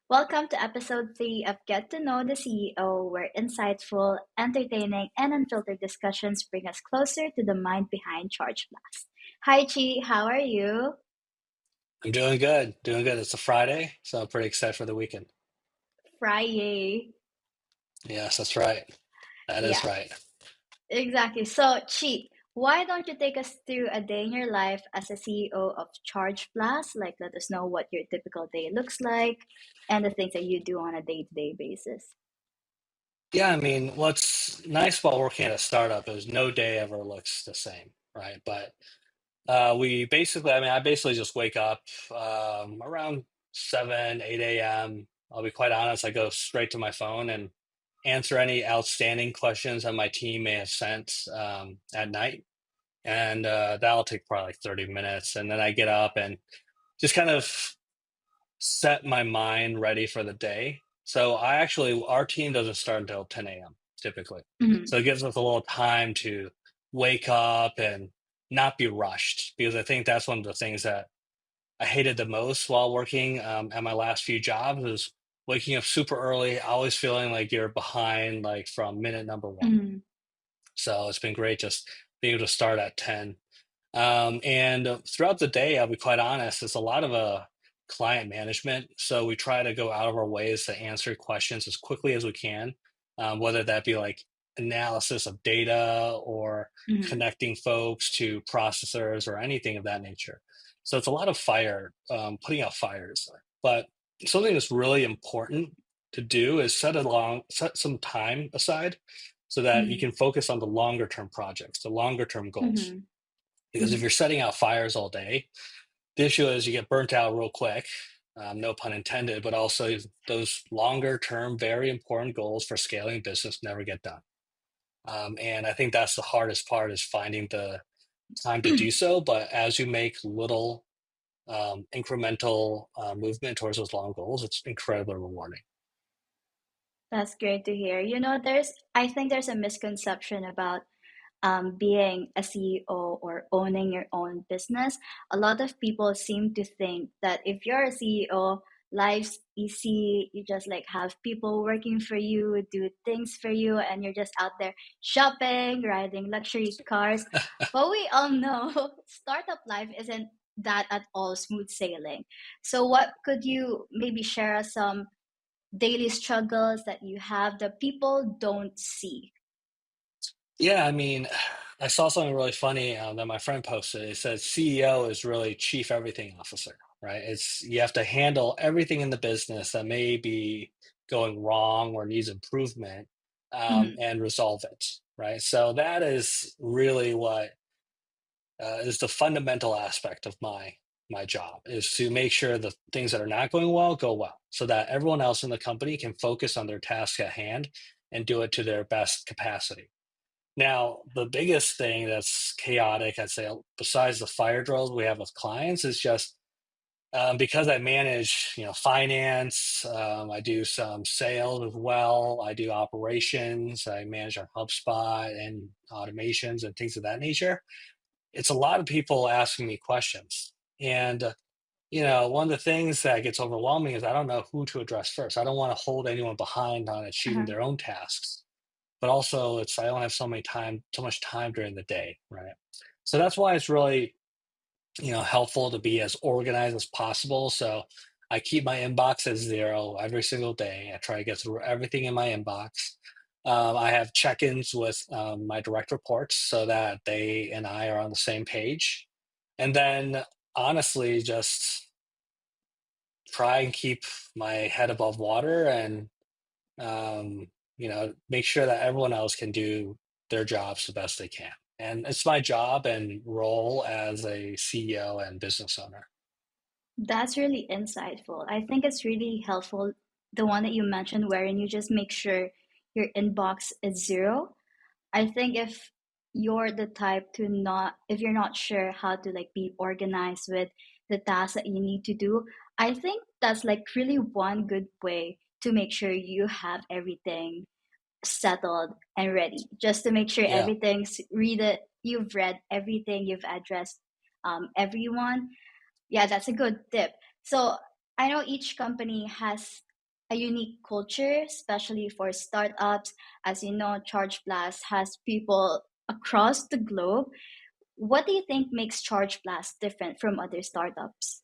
Welcome to episode 3 of Get to Know the CEO, where insightful, entertaining, and unfiltered discussions bring us closer to the mind behind Chargeblast. Hi, Chi, how are you? I'm doing good, doing good. It's a Friday, so I'm pretty excited for the weekend. Friday. Yes, that's right. That is Yeah, right. exactly. So, Chi, why don't you take us through a day in your life as a CEO of Chargeblast? Like, let us know what your typical day looks like and the things that you do on a day to day basis. Yeah, I mean, what's nice about working at a startup is no day ever looks the same, right? But I basically just wake up around 7, 8 a.m. I'll be quite honest, I go straight to my phone and answer any outstanding questions that my team may have sent at night. And that'll take probably like 30 minutes. And then I get up and just kind of set my mind ready for the day. So our team doesn't start until 10 a.m. typically. Mhm. So it gives us a little time to wake up and not be rushed because I think that's one of the things that I hated the most while working at my last few jobs is waking up super early, always feeling like you're behind like from minute number one. Mhm. So it's been great just being able to start at 10. And throughout the day, I'll be quite honest, it's a lot of client management. So we try to go out of our ways to answer questions as quickly as we can, whether that be like analysis of data or Mhm. connecting folks to processors or anything of that nature. So it's a lot of putting out fires. But something that's really important to do is set some time aside so that you Mhm. can focus on the longer term projects, the longer term goals. Mhm. Because if Mhm. you're setting out fires all day, the issue is you get burnt out real quick. No pun intended, but also those longer term, very important goals for scaling business never get done. And I think that's the hardest part is finding the time to do so. But as you make little incremental movement towards those long goals, it's incredibly rewarding. That's great to hear. I think there's a misconception about being a CEO or owning your own business. A lot of people seem to think that if you're a CEO, life's easy. You just like have people working for you, do things for you, and you're just out there shopping, riding luxury cars. But we all know startup life isn't that at all smooth sailing. So, what could you maybe share us some daily struggles that you have that people don't see? Yeah, I mean, I saw something really funny that my friend posted. It says CEO is really chief everything officer, right? It's you have to handle everything in the business that may be going wrong or needs improvement Mhm. and resolve it, right? So that is really what is the fundamental aspect of my job is to make sure the things that are not going well go well, so that everyone else in the company can focus on their task at hand and do it to their best capacity. Now, the biggest thing that's chaotic, I'd say, besides the fire drills we have with clients, is just because I manage, finance. I do some sales as well. I do operations. I manage our HubSpot and automations and things of that nature. It's a lot of people asking me questions, and one of the things that gets overwhelming is I don't know who to address first. I don't want to hold anyone behind on achieving Uh-huh. their own tasks, but also it's I don't have so much time during the day, right? So that's why it's really, helpful to be as organized as possible. So I keep my inbox at zero every single day. I try to get through everything in my inbox. I have check-ins with my direct reports so that they and I are on the same page. And then honestly, just try and keep my head above water and make sure that everyone else can do their jobs the best they can. And it's my job and role as a CEO and business owner. That's really insightful. I think it's really helpful, the one that you mentioned, wherein you just make sure your inbox is zero. I think if you're not sure how to like be organized with the tasks that you need to do, I think that's like really one good way to make sure you have everything settled and ready. Just to make sure Yeah. you've read everything, you've addressed everyone. Yeah, that's a good tip. So I know each company has a unique culture, especially for startups. As you know, Chargeblast has people across the globe. What do you think makes Chargeblast different from other startups?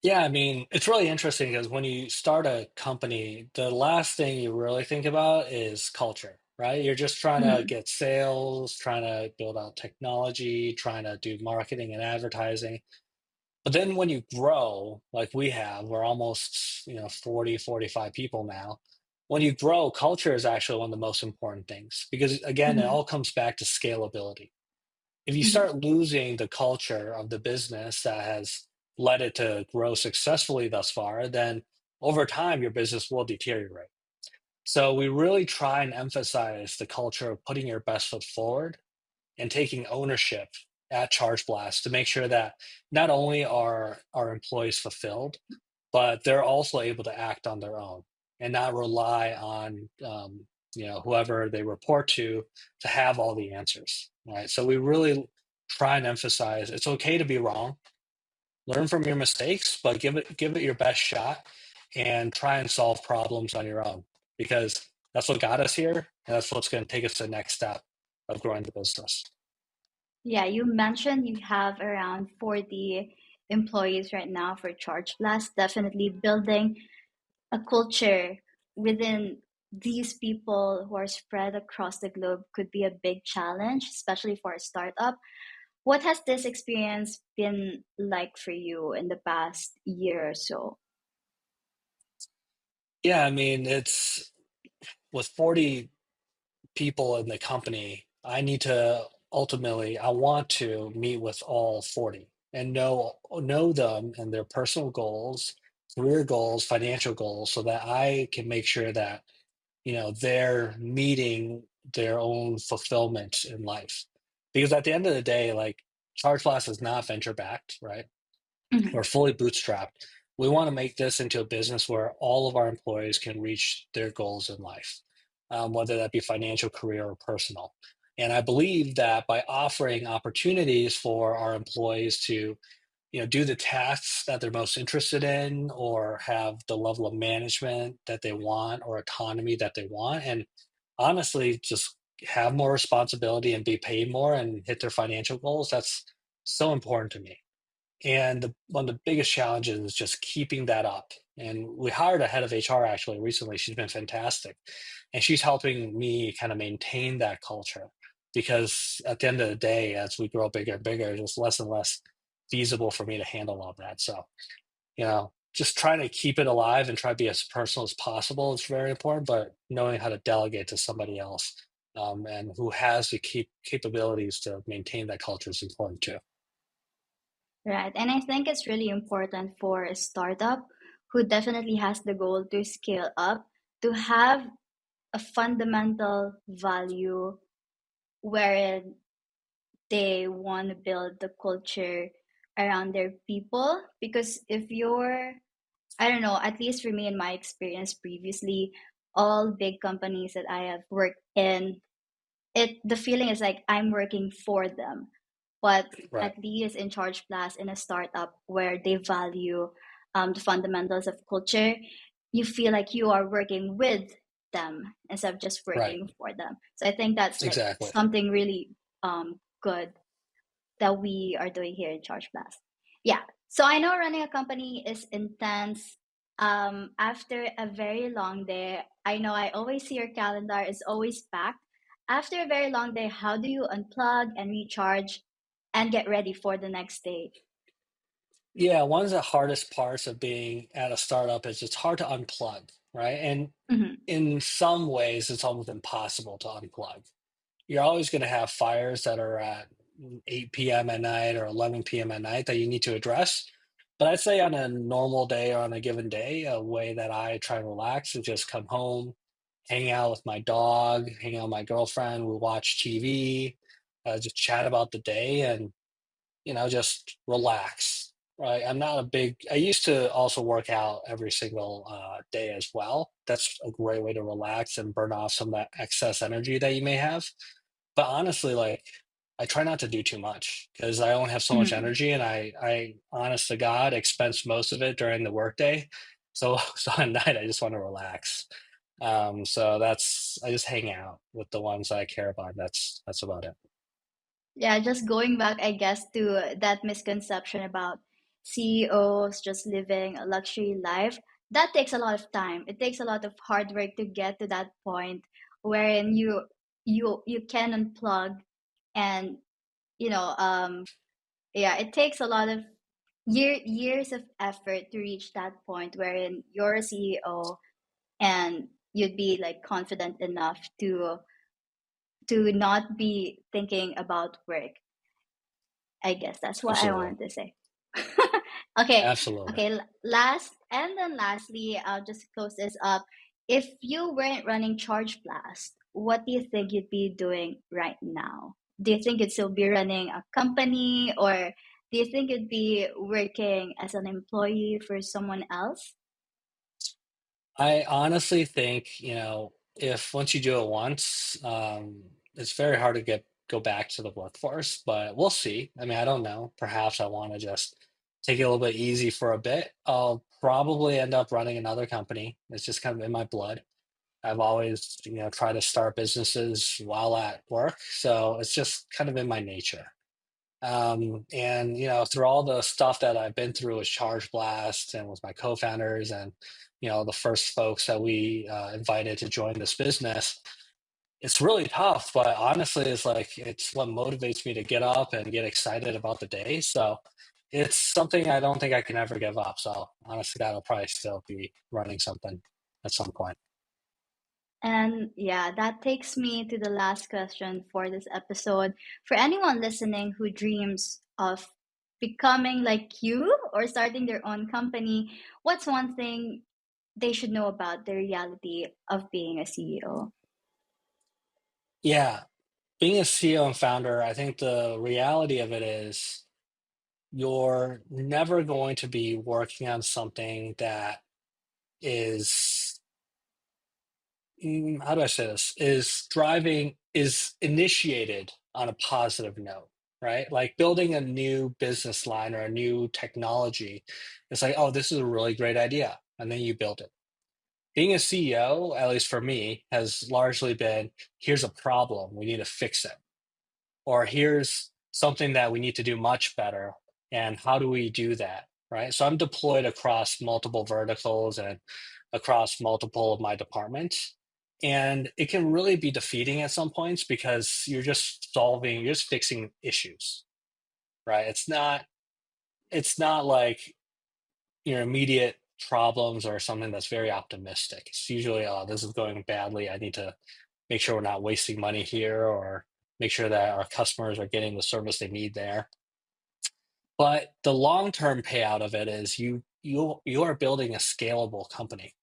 Yeah, I mean, it's really interesting because when you start a company, the last thing you really think about is culture, right? You're just trying to Mhm, get sales, trying to build out technology, trying to do marketing and advertising. But then when you grow, like we have, we're almost, 40, 45 people now. When you grow, culture is actually one of the most important things because again, it mhm, all comes back to scalability. If you mhm. start losing the culture of the business that has led it to grow successfully thus far, then over time your business will deteriorate. So we really try and emphasize the culture of putting your best foot forward and taking ownership at Chargeblast to make sure that not only are our employees fulfilled, but they're also able to act on their own and not rely on whoever they report to have all the answers. Right. So we really try and emphasize it's okay to be wrong, learn from your mistakes, but give it your best shot and try and solve problems on your own because that's what got us here and that's what's going to take us to the next step of growing the business. Yeah, you mentioned you have around 40 employees right now for Chargeblast. Definitely building a culture within these people who are spread across the globe could be a big challenge, especially for a startup. What has this experience been like for you in the past year or so? Yeah, I mean, it's with 40 people in the company, I want to meet with all 40 and know them and their personal goals, career goals, financial goals, so that I can make sure that, they're meeting their own fulfillment in life. Because at the end of the day, like Charge Class is not venture backed, right? Mhm. We're fully bootstrapped. We want to make this into a business where all of our employees can reach their goals in life, whether that be financial, career, or personal. And I believe that by offering opportunities for our employees to, do the tasks that they're most interested in, or have the level of management that they want, or autonomy that they want, and honestly, just have more responsibility and be paid more and hit their financial goals. That's so important to me. And one of the biggest challenges is just keeping that up. And we hired a head of HR actually recently. She's been fantastic. And she's helping me kind of maintain that culture because at the end of the day, as we grow bigger and bigger, it's less and less feasible for me to handle all that. So, just trying to keep it alive and try to be as personal as possible is very important, but knowing how to delegate to somebody else and who has the capabilities to maintain that culture is important too. Right. And I think it's really important for a startup who definitely has the goal to scale up to have a fundamental value wherein they want to build the culture around their people. Because if you're, I don't know, at least for me in my experience previously, all big companies that I have worked in, the feeling is like I'm working for them. But Right, at least in Charge Plus, in a startup where they value the fundamentals of culture, you feel like you are working with them instead of just right, working for them. So I think that's like exactly. something really good that we are doing here in Charge Plus. Yeah. So I know running a company is intense. After a very long day, I know I always see your calendar is always packed. After a very long day, how do you unplug and recharge and get ready for the next day? Yeah, one of the hardest parts of being at a startup is it's hard to unplug, right? And Mhm. in some ways, it's almost impossible to unplug. You're always going to have fires that are at 8 p.m. at night or 11 p.m. at night that you need to address. But I'd say on a normal day or on a given day, a way that I try to relax is just come home, hang out with my dog, hang out with my girlfriend, we watch TV, just chat about the day, and just relax. Right. I used to also work out every single day as well. That's a great way to relax and burn off some of that excess energy that you may have. But honestly, like, I try not to do too much because I only have so much Mhm. energy and I honest to God, expense most of it during the workday. So so at night I just want to relax. So that's I just hang out with the ones I care about. That's about it. Yeah, just going back, I guess, to that misconception about CEOs just living a luxury life. That takes a lot of time. It takes a lot of hard work to get to that point wherein you can unplug and you know yeah, it takes a lot of years of effort to reach that point wherein you're a CEO and you'd be like confident enough to not be thinking about work. I guess that's what I Absolutely. wanted to say. Okay, Absolutely. okay. Last and then lastly, I'll just close this up. If you weren't running Charge Blast, what do you think you'd be doing right now? Do you think you'd still be running a company, or do you think you'd be working as an employee for someone else? I honestly think, if once you do it once, it's very hard to go back to the workforce, but we'll see. I mean, I don't know. Perhaps I want to just take it a little bit easy for a bit. I'll probably end up running another company. It's just kind of in my blood. I've always, tried to start businesses while at work, so it's just kind of in my nature. And through all the stuff that I've been through with Charge Blast and with my co-founders and the first folks that we invited to join this business, it's really tough. But honestly, it's what motivates me to get up and get excited about the day. So it's something I don't think I can ever give up. So honestly, that'll probably still be running something at some point. And yeah, that takes me to the last question for this episode. For anyone listening who dreams of becoming like you or starting their own company, what's one thing they should know about the reality of being a CEO? Yeah, being a CEO and founder, I think the reality of it is you're never going to be working on something that is how do I say this? Is initiated on a positive note, right? Like building a new business line or a new technology. It's like, oh, this is a really great idea. And then you build it. Being a CEO, at least for me, has largely been here's a problem. We need to fix it, or here's something that we need to do much better, and how do we do that, right? So I'm deployed across multiple verticals and across multiple of my departments, and it can really be defeating at some points because you're just fixing issues, right? It's not like your immediate problems or something that's very optimistic. It's usually, oh, this is going badly, I need to make sure we're not wasting money here, or make sure that our customers are getting the service they need there. But the long-term payout of it is you are building a scalable company.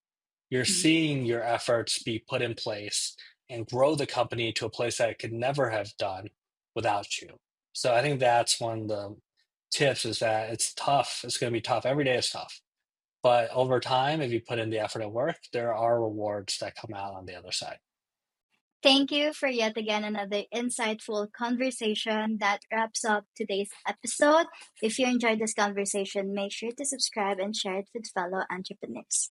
You're Mhm. seeing your efforts be put in place and grow the company to a place that it could never have done without you. So I think that's one of the tips, is that it's tough. It's going to be tough. Every day is tough. But over time, if you put in the effort at work, there are rewards that come out on the other side. Thank you for yet again another insightful conversation that wraps up today's episode. If you enjoyed this conversation, make sure to subscribe and share it with fellow entrepreneurs.